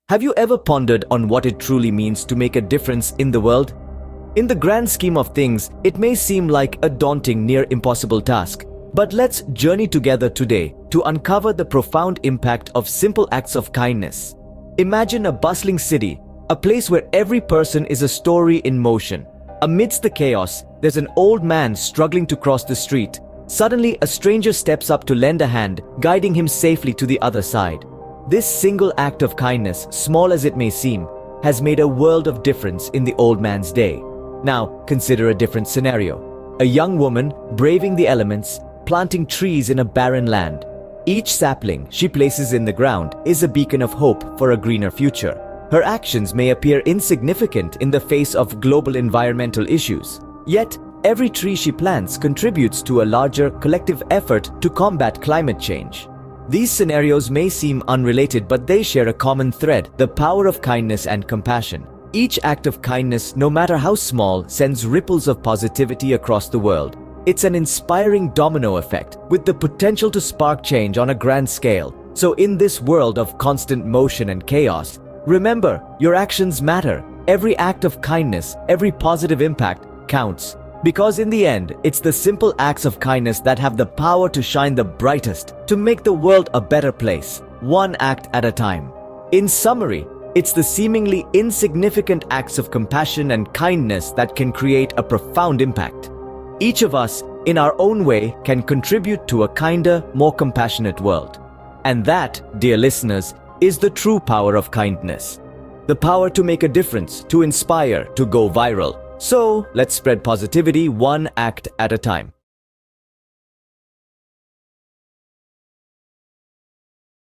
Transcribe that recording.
Have you ever pondered on what it truly means to make a difference in the world? In the grand scheme of things, it may seem like a daunting, near impossible task. But let's journey together today to uncover the profound impact of simple acts of kindness. Imagine a bustling city, a place where every person is a story in motion. Amidst the chaos, there's an old man struggling to cross the street. Suddenly, a stranger steps up to lend a hand, guiding him safely to the other side. This single act of kindness, small as it may seem, has made a world of difference in the old man's day. Now, consider a different scenario. A young woman braving the elements, planting trees in a barren land. Each sapling she places in the ground is a beacon of hope for a greener future. Her actions may appear insignificant in the face of global environmental issues. Yet, every tree she plants contributes to a larger collective effort to combat climate change. These scenarios may seem unrelated, but they share a common thread: the power of kindness and compassion. Each act of kindness, no matter how small, sends ripples of positivity across the world. It's an inspiring domino effect, with the potential to spark change on a grand scale. So in this world of constant motion and chaos, remember, your actions matter. Every act of kindness, every positive impact counts. Because in the end, it's the simple acts of kindness that have the power to shine the brightest, to make the world a better place, one act at a time. In summary, it's the seemingly insignificant acts of compassion and kindness that can create a profound impact. Each of us, in our own way, can contribute to a kinder, more compassionate world. And that, dear listeners, is the true power of kindness. The power to make a difference, to inspire, to go viral. So, let's spread positivity one act at a time.